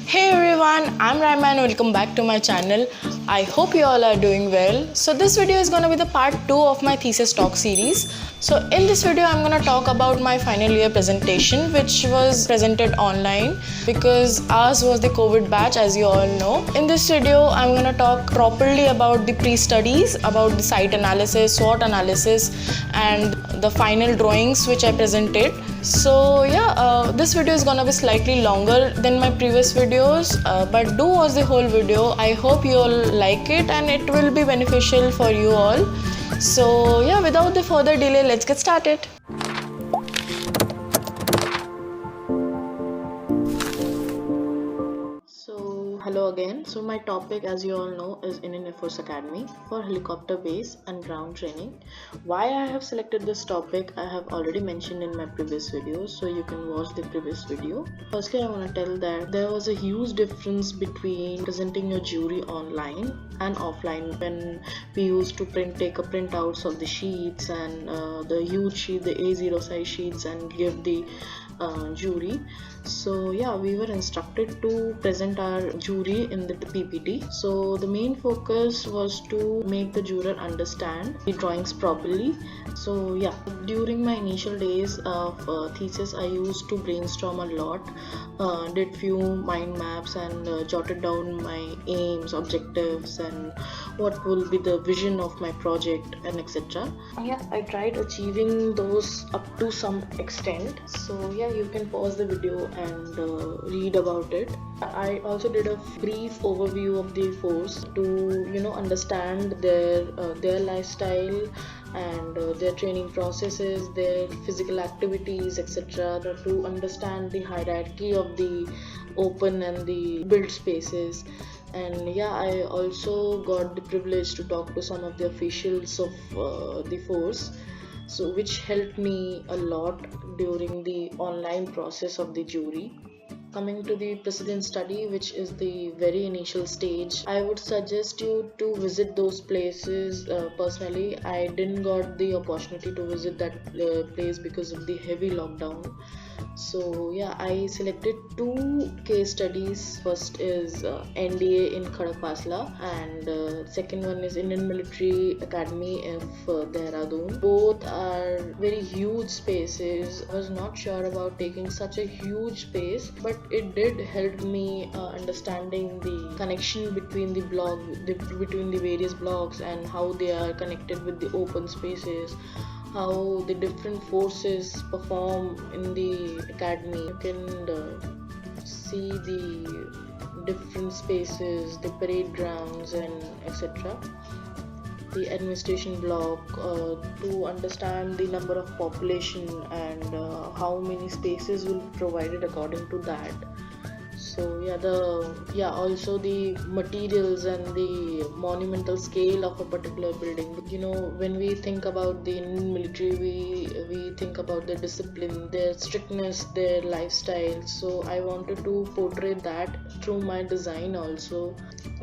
Hey everyone, I'm Raima and welcome back to my channel. I hope you all are doing well. So this video is gonna be the part 2 of my thesis talk series. So in this video I'm gonna talk about my final year presentation which was presented online because ours was the COVID batch, as you all know. In this video I'm gonna talk properly about the pre-studies, about the site analysis, SWOT analysis and the final drawings which I presented. So yeah, this video is gonna be slightly longer than my previous videos, but do watch the whole video. I hope you all like it and it will be beneficial for you all. So yeah, without the further delay, let's get started. So hello again. So my topic, as you all know, is Indian Air Force Academy for helicopter base and ground training. Why I have selected this topic I have already mentioned in my previous videos, so you can watch the previous video. Firstly, I want to tell that there was a huge difference between presenting your jury online and offline. When we used to take a printouts of the sheets and the huge sheet, the A0 size sheets, and give the jury. So yeah, we were instructed to present our jury in the PPT. So the main focus was to make the juror understand the drawings properly. So yeah, during my initial days of thesis, I used to brainstorm a lot, did few mind maps and jotted down my aims, objectives, and what will be the vision of my project and etc. Yeah, I tried achieving those up to some extent. So yeah, you can pause the video and read about it. I also did a brief overview of the force to understand their lifestyle and their training processes, their physical activities, etc. To understand the hierarchy of the open and the built spaces. And yeah, I also got the privilege to talk to some of the officials of the force, so which helped me a lot during the online process of the jury. Coming to the precedent study, which is the very initial stage, I would suggest you to visit those places. Personally, I didn't got the opportunity to visit that place because of the heavy lockdown. So yeah, I selected two case studies. First is NDA in Khadagpasla and second one is Indian Military Academy of Dehradun. Both are very huge spaces. I was not sure about taking such a huge space, but it did help me understanding the connection between between the various blocks and how they are connected with the open spaces, how the different forces perform in the academy. You can see the different spaces, the parade grounds and etc. The administration block, to understand the number of population and how many spaces will be provided according to that. So yeah, also the materials and the monumental scale of a particular building. When we think about the Indian military, we think about their discipline, their strictness, their lifestyle. So I wanted to portray that through my design also.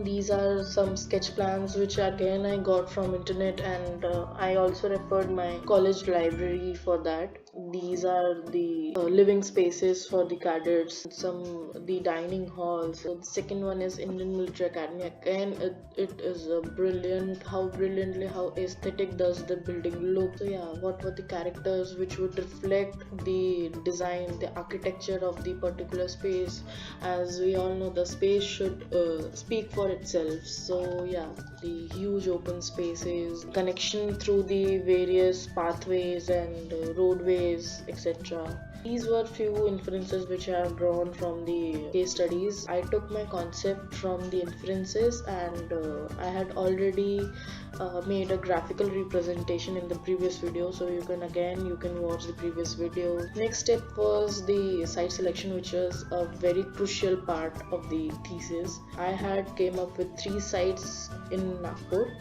These are some sketch plans which again I got from internet, and I also referred my college library for that. These are the living spaces for the cadets, the dining halls. So the second one is Indian Military Academy. Again, it is brilliant. How aesthetic does the building look? So yeah, what were the characters which would reflect the design, the architecture of the particular space? As we all know, the space should speak for itself. So yeah, the huge open spaces, connection through the various pathways and roadways, etc. These were few inferences which I have drawn from the case studies. I took my concept from the inferences, and I had already made a graphical representation in the previous video, so you can watch the previous video. Next step was the site selection, which was a very crucial part of the thesis. I had came up with 3 sites in Nagpur.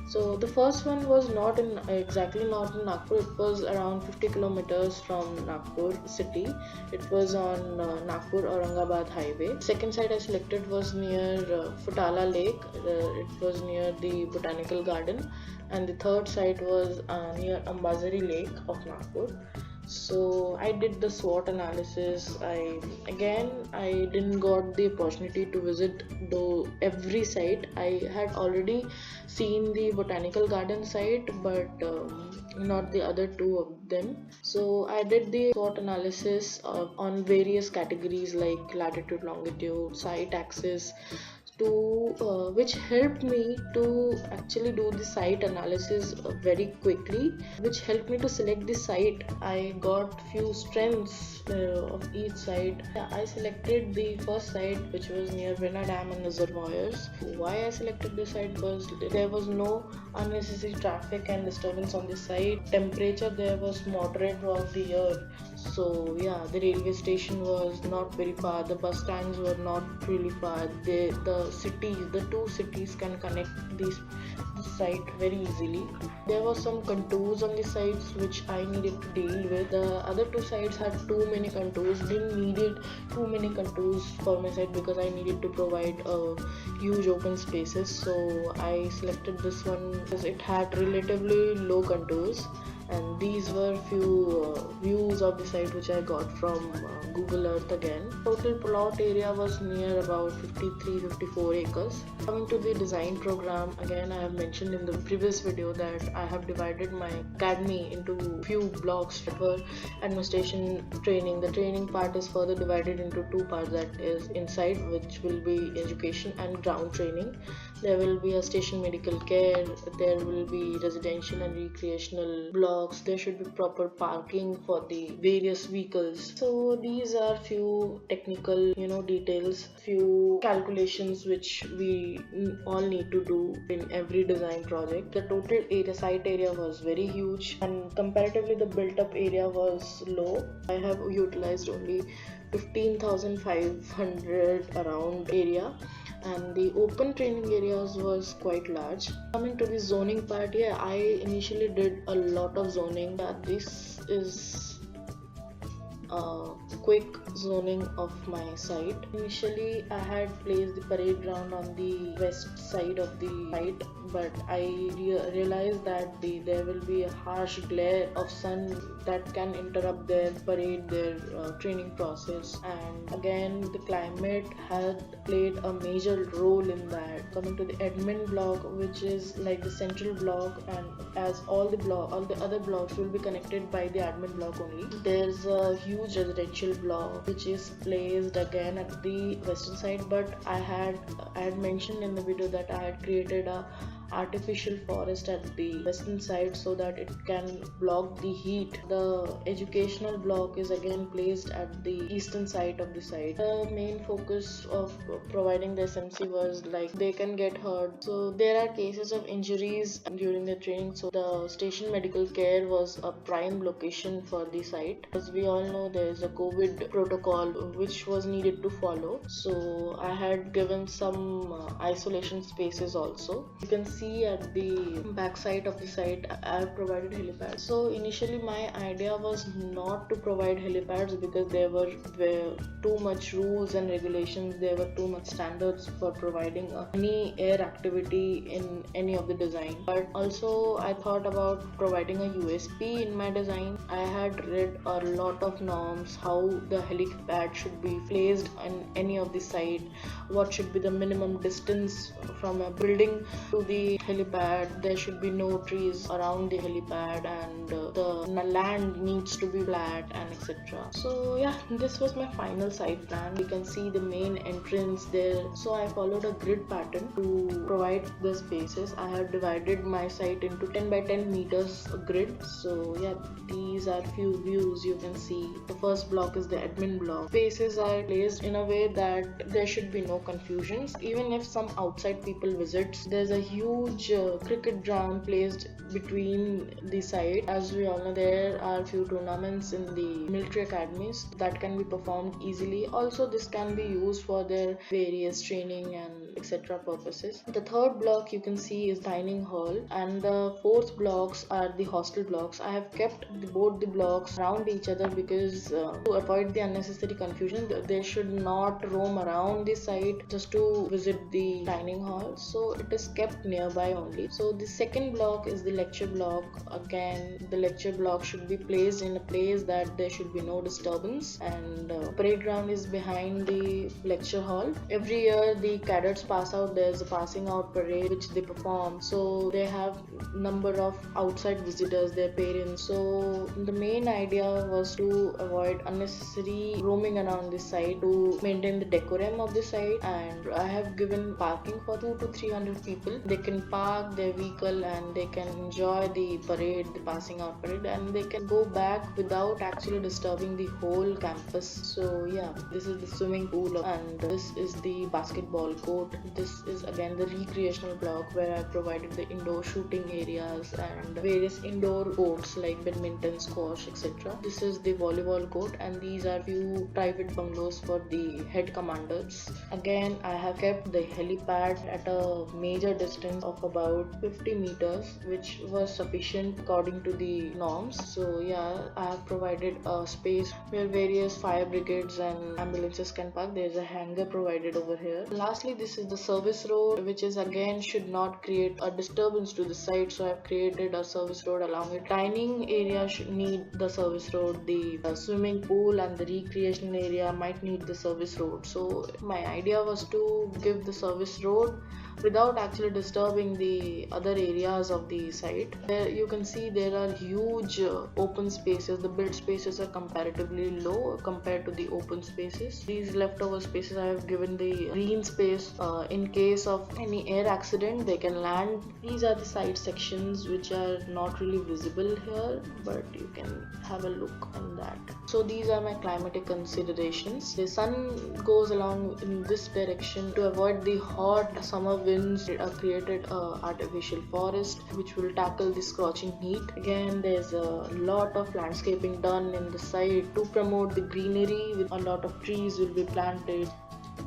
So the first one was not in Nagpur. It was around 50 kilometers from Nagpur city. It was on Nagpur Aurangabad highway. Second site I selected was near Futala Lake. It was near the botanical garden, and the third site was near Ambazari Lake of Nagpur. So I did the SWOT analysis. I didn't got the opportunity to visit though every site. I had already seen the botanical garden site, but not the other two of them. So I did the SWOT analysis on various categories like latitude, longitude, site axis, to which helped me to actually do the site analysis very quickly, which helped me to select the site. I got few strengths of each site. Yeah, I selected the first site, which was near Vena Dam and reservoirs. Why I selected this site was there was no unnecessary traffic and disturbance on the site. Temperature there was moderate throughout the year. So yeah, the railway station was not very far. The bus stands were not really far. The two cities can connect this site very easily. There was some contours on the sites which I needed to deal with. The other two sites had too many contours. Didn't needed too many contours for my site because I needed to provide huge open spaces. So I selected this one because it had relatively low contours, and these were few views of the site which I got from Google Earth again. Total plot area was near about 53-54 acres. Coming to the design program, again I have mentioned in the previous video that I have divided my academy into few blocks that were administration training. The training part is further divided into two parts, that is inside, which will be education, and ground training. There will be a station medical care, there will be residential and recreational blocks, there should be proper parking for the various vehicles. So these are few technical details, few calculations which we all need to do in every design project. The total site area was very huge, and comparatively the built up area was low. I have utilized only 15,500 around area, and the open training areas was quite large. Coming to the zoning part, yeah, I initially did a lot of zoning. This is quick zoning of my site. Initially I had placed the parade ground on the west side of the site, but I realized that there will be a harsh glare of sun that can interrupt their parade, their training process, and again the climate had played a major role in that. Coming to the admin block, which is like the central block, and as all the other blocks will be connected by the admin block only. There's a huge residential block which is placed again at the western side, but I had mentioned in the video that I had created a artificial forest at the western side so that it can block the heat. The educational block is again placed at the eastern side of the site. The main focus of providing the SMC was like they can get hurt, so there are cases of injuries during the training, so the station medical care was a prime location for the site. As we all know, there is a COVID protocol which was needed to follow, so I had given some isolation spaces also. You can see at the back side of the site I have provided helipads. So initially my idea was not to provide helipads because there were too much rules and regulations, there were too much standards for providing any air activity in any of the design. But also I thought about providing a USP in my design. I had read a lot of norms, how the helipad should be placed in any of the site, what should be the minimum distance from a building to the helipad, there should be no trees around the helipad, and the land needs to be flat, and etc. So yeah, this was my final site plan. You can see the main entrance there. So I followed a grid pattern to provide the spaces. I have divided my site into 10 by 10 meters grid. So yeah, these are few views you can see. The first block is the admin block. Spaces are placed in a way that there should be no confusions. Even if some outside people visits, there's a huge cricket ground placed between the site. As we all know, there are few tournaments in the military academies that can be performed easily. Also, this can be used for their various training and etc. purposes. The third block you can see is dining hall, and the fourth blocks are the hostel blocks. I have kept both the blocks around each other because to avoid the unnecessary confusion, they should not roam around the site just to visit the dining hall. So it is kept near nearby only. So the second block is the lecture block. Again, the lecture block should be placed in a place that there should be no disturbance, and parade ground is behind the lecture hall. Every year the cadets pass out, there's a passing out parade which they perform, so they have number of outside visitors, their parents. So the main idea was to avoid unnecessary roaming around the site, to maintain the decorum of the site. And I have given parking for 2 to 300 people. They can park their vehicle and they can enjoy the parade, the passing out parade, and they can go back without actually disturbing the whole campus. So yeah, this is the swimming pool, and this is the basketball court. This is again the recreational block where I provided the indoor shooting areas and various indoor courts like badminton, squash, etc. This is the volleyball court, and these are few private bungalows for the head commanders. Again, I have kept the helipad at a major distance of about 50 meters, which was sufficient according to the norms. So yeah, I have provided a space where various fire brigades and ambulances can park. There is a hangar provided over here. Lastly, this is the service road, which is again should not create a disturbance to the site, so I have created a service road along it. Dining area should need the service road, the swimming pool and the recreational area might need the service road. So my idea was to give the service road without actually disturbing the other areas of the site. There you can see there are huge open spaces. The built spaces are comparatively low compared to the open spaces. These leftover spaces I have given the green space in case of any air accident they can land. These are the side sections which are not really visible here, but you can have a look on that. So these are my climatic considerations. The sun goes along in this direction. To avoid the hot summer winds, created artificial forest which will tackle the scorching heat. Again, there's a lot of landscaping done in the site to promote the greenery, with a lot of trees will be planted.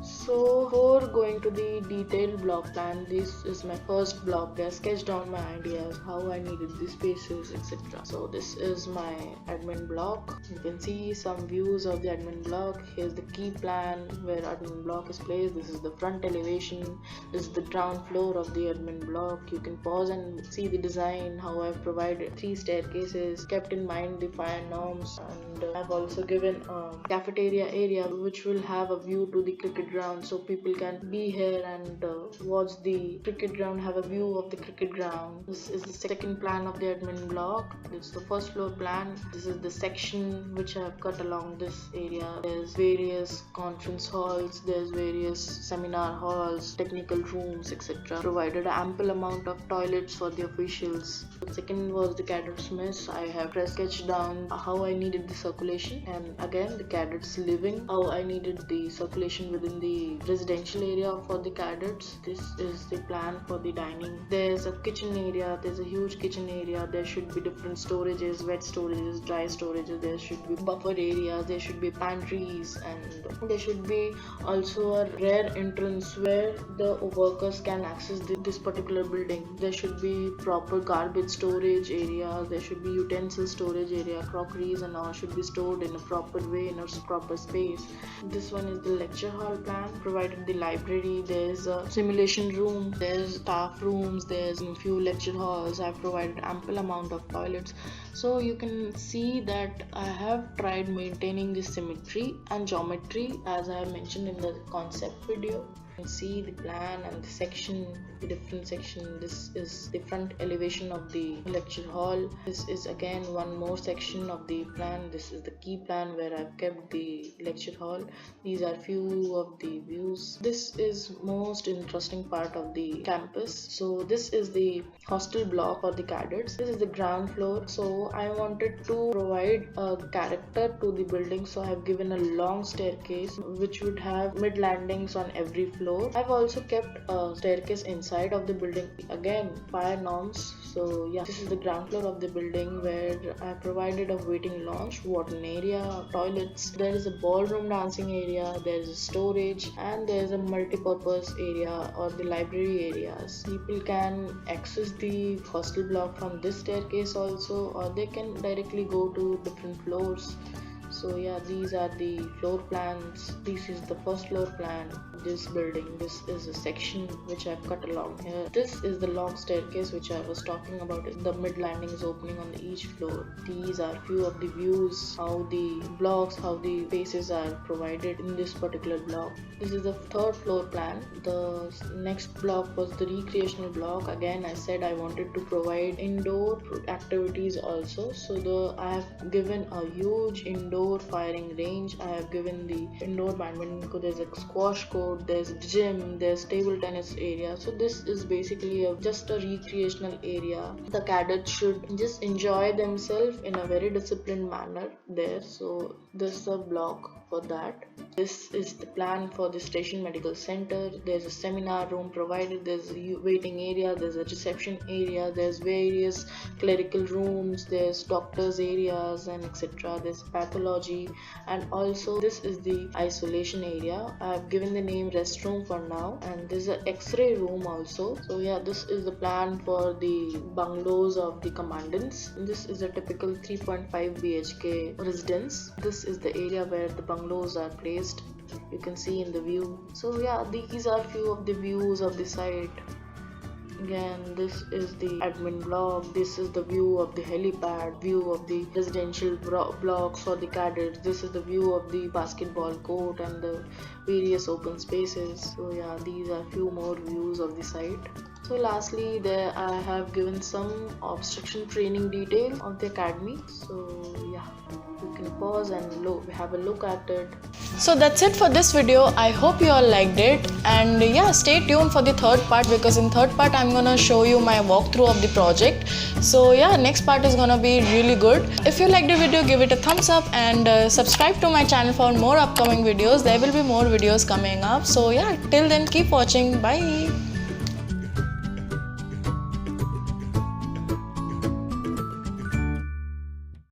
So before going to the detailed block plan, this is my first block. I sketched down my ideas, how I needed the spaces, etc. So this is my admin block. You can see some views of the admin block. Here's the key plan where admin block is placed. This is the front elevation. This is the ground floor of the admin block. You can pause and see the design, how I've provided 3 staircases, kept in mind the fire norms, and I've also given a cafeteria area which will have a view to the cricket ground, so people can be here and watch the cricket ground, have a view of the cricket ground. This is the second plan of the admin block. This is the first floor plan. This is the section which I have cut along this area. There's various conference halls, there's various seminar halls, technical rooms, etc. Provided an ample amount of toilets for the officials. The second was the cadets mess. I have sketched down how I needed the circulation, and again the cadets living, how I needed the circulation within the residential area for the cadets. This is the plan for the dining. There's a kitchen area. There's a huge kitchen area. There should be different storages, wet storages, dry storages. There should be buffer areas. There should be pantries, and there should be also a rare entrance where the workers can access this particular building. There should be proper garbage storage area. There should be utensil storage area. Crockeries and all should be stored in a proper way, in a proper space. This one is the lecture hall plan. Provided the library, there's a simulation room, there's staff rooms, there's a few lecture halls. I've provided ample amount of toilets. So you can see that I have tried maintaining the symmetry and geometry as I have mentioned in the concept video. You can see the plan and the section, the different section. This is the front elevation of the lecture hall. This is again one more section of the plan. This is the key plan where I've kept the lecture hall. These are few of the views. This is most interesting part of the campus. So this is the hostel block for the cadets. This is the ground floor. So I wanted to provide a character to the building, so I have given a long staircase which would have mid landings on every floor. I've also kept a staircase inside of the building. Again, fire norms. So yeah, this is the ground floor of the building where I provided a waiting lounge, warden area, toilets. There is a ballroom dancing area, there is a storage, and there is a multi-purpose area or the library areas. People can access the hostel block from this staircase also, or they can directly go to different floors. So yeah, these are the floor plans. This is the first floor plan. This building, this is a section which I've cut along here. This is the long staircase which I was talking about. The mid landing is opening on each floor. These are few of the views, how the blocks, how the spaces are provided in this particular block. This is the third floor plan. The next block was the recreational block. Again, I said I wanted to provide indoor activities also. So I have given a huge indoor firing range. I have given the indoor badminton court. There's a squash court, there's a gym, there's table tennis area. So this is basically just a recreational area. The cadets should just enjoy themselves in a very disciplined manner there. So this is a block for that. This is the plan for the station medical center. There's a seminar room provided, there's a waiting area, there's a reception area, there's various clerical rooms, there's doctors areas and etc. There's pathology, and also this is the isolation area. I have given the name restroom for now, and there's an x-ray room also. So yeah, this is the plan for the bungalows of the commandants. This is a typical 3.5 BHK residence. This is the area where the bungalows are placed. You can see in the view. So yeah, these are few of the views of the site. Again, this is the admin block. This is the view of the helipad, view of the residential blocks for the cadets. This is the view of the basketball court and the various open spaces. So yeah, these are few more views of the site. So lastly, there I have given some obstruction training detail of the academy. So yeah, you can pause and have a look at it. So that's it for this video. I hope you all liked it, and yeah, stay tuned for the third part, because in third part I'm gonna show you my walkthrough of the project. So yeah, next part is gonna be really good. If you liked the video, give it a thumbs up and subscribe to my channel for more upcoming videos. There will be more videos coming up. So yeah, till then, keep watching. Bye.